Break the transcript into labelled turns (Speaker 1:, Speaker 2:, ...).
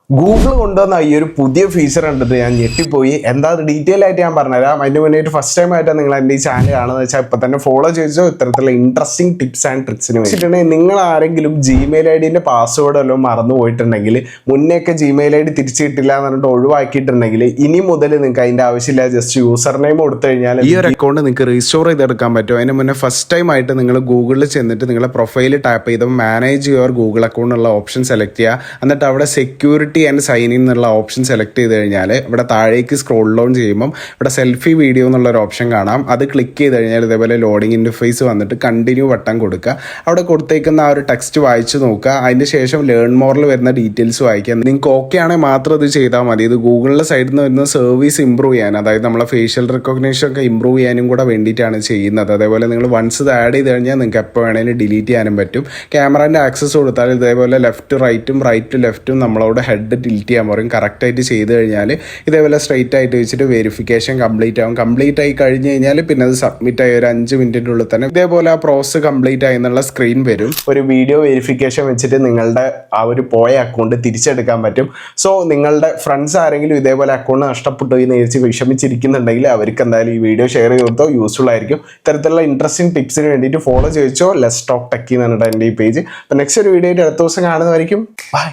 Speaker 1: Google കൊണ്ടുവന്ന ഈ ഒരു പുതിയ ഫീച്ചർ കണ്ടിട്ട് ഞാൻ ഞെട്ടിപ്പോയി. എന്താ ഡീറ്റെയിൽ ആയിട്ട് ഞാൻ പറഞ്ഞുതരാം. അതിന് മുന്നേറ്റ് ഫസ്റ്റ് ടൈം ആയിട്ട് നിങ്ങൾ എൻ്റെ ഈ ചാനൽ കാണുന്നത് വെച്ചാൽ ഇപ്പം തന്നെ ഫോളോ ചെയ്തോ. ഇത്തരത്തിലുള്ള ഇൻട്രസ്റ്റിംഗ് ടിപ്സ് ആൻഡ് ട്രിക്സിന് വെച്ചിട്ടുണ്ടെങ്കിൽ നിങ്ങൾ ആരെങ്കിലും ജിമെയിൽ ഐ ഡിൻ്റെ പാസ്വേഡ് വല്ലതും മറന്നു പോയിട്ടുണ്ടെങ്കിൽ, മുന്നേയൊക്കെ ജിമെയിൽ ഐ ഡി തിരിച്ചു കിട്ടില്ല എന്ന് പറഞ്ഞിട്ട് ഒഴിവാക്കിയിട്ടുണ്ടെങ്കിൽ, ഇനി മുതൽ നിങ്ങൾക്ക് അതിൻ്റെ ആവശ്യമില്ല. ജസ്റ്റ് യൂസർ നെയിം കൊടുത്തു കഴിഞ്ഞാൽ ഈ ഒരു അക്കൗണ്ട് നിങ്ങൾക്ക് റീസ്റ്റോർ ചെയ്തെടുക്കാൻ പറ്റും. അതിന് മുന്നേ ഫസ്റ്റ് ടൈം ആയിട്ട് നിങ്ങൾ ഗൂഗിളിൽ ചെന്നിട്ട് നിങ്ങളെ പ്രൊഫൈൽ ടാപ്പ് ചെയ്തപ്പോൾ മാനേജ് യുവർ ഗൂഗിൾ അക്കൗണ്ട് ഉള്ള ഓപ്ഷൻ സെലക്ട് ചെയ്യുക. എന്നിട്ട് അവിടെ സെക്യൂരിറ്റി ആൻഡ് സൈൻ ഇൻ എന്നുള്ള ഓപ്ഷൻ സെലക്ട് ചെയ്ത് കഴിഞ്ഞാൽ ഇവിടെ താഴേക്ക് സ്ക്രോൾ ഡൗൺ ചെയ്യുമ്പം ഇവിടെ സെൽഫി വീഡിയോ എന്നുള്ളൊരു ഓപ്ഷൻ കാണാം. അത് ക്ലിക്ക് ചെയ്ത് കഴിഞ്ഞാൽ ഇതേപോലെ ലോഡിംഗ് ഇൻ്റർഫേസ് വന്നിട്ട് കണ്ടിന്യൂ ബട്ടൺ കൊടുക്കുക. അവിടെ കൊടുത്തേക്കുന്ന ആ ഒരു ടെക്സ്റ്റ് വായിച്ച് നോക്കുക. അതിന് ശേഷം ലേൺ മോറിൽ വരുന്ന ഡീറ്റെയിൽസ് വായിക്കുക. നിങ്ങൾക്ക് ഓക്കെ ആണെങ്കിൽ മാത്രം ഇത് ചെയ്താൽ മതി. ഇത് ഗൂഗിളിൻ്റെ സൈഡിൽ നിന്ന് വരുന്ന സർവീസ് ഇമ്പ്രൂവ് ചെയ്യാൻ, അതായത് നമ്മളെ ഫേഷ്യൽ റെക്കഗ്നേഷൻ ഒക്കെ ഇമ്പ്രൂവ് ചെയ്യാനും കൂടെ വേണ്ടിയിട്ടാണ് ചെയ്യുന്നത്. അതേപോലെ നിങ്ങൾ വൺസ് ഇത് ആഡ് ചെയ്ത് കഴിഞ്ഞാൽ നിങ്ങൾക്ക് എപ്പോൾ വേണമെങ്കിലും ഡിലീറ്റ് ചെയ്യാനും പറ്റും. ക്യാമറേൻ്റെ ആക്സസ് കൊടുത്താൽ ഇതേപോലെ ലെഫ്റ്റ് റൈറ്റും റൈറ്റ് ലെഫ്റ്റും നമ്മളോട് ഹെഡ് ടിൽറ്റ് ചെയ്യാൻ പറയും. കറക്റ്റായിട്ട് ചെയ്ത് കഴിഞ്ഞാൽ ഇതേപോലെ സ്ട്രൈറ്റ് ആയിട്ട് വെച്ചിട്ട് വെരിഫിക്കേഷൻ കംപ്ലീറ്റ് ആവും. കംപ്ലീറ്റ് ആയി കഴിഞ്ഞ് കഴിഞ്ഞാൽ പിന്നെ അത് സബ്മിറ്റ് ആയി ഒരു 5 മിനിറ്റിൻ്റെ ഉള്ളിൽ തന്നെ ഇതേപോലെ ആ പ്രോസസ് കംപ്ലീറ്റ് ആയി എന്നുള്ള സ്ക്രീൻ വരും. ഒരു വീഡിയോ വെരിഫിക്കേഷൻ വെച്ചിട്ട് നിങ്ങളുടെ ആ ഒരു പോയ അക്കൗണ്ട് തിരിച്ചെടുക്കാൻ പറ്റും. സോ നിങ്ങളുടെ ഫ്രണ്ട്സ് ആരെങ്കിലും ഇതേപോലെ അക്കൗണ്ട് നഷ്ടപ്പെട്ടു എന്ന് വിചാരിച്ച് വിഷമിച്ചിരിക്കുന്നുണ്ടെങ്കിൽ അവർക്ക് എന്തായാലും ഈ വീഡിയോ ഷെയർ ചെയ്ത് കൊടുത്തോ, യൂസ്ഫുൾ ആയിരിക്കും. ഇത്തരത്തിലുള്ള ഇൻട്രസ്റ്റിംഗ് ടിപ്സിന് വേണ്ടിയിട്ട് ഫോളോ ചോദിച്ചോ ലെറ്റ്സ് ടോക്ക് ടെക്കി എന്ന് പറഞ്ഞിട്ട് എൻ്റെ ഈ പേജ്. അപ്പോൾ നെക്സ്റ്റ് ഒരു വീഡിയോ ആയിട്ട് അടുത്ത ദിവസം കാണുന്നതായിരിക്കും. ബൈ.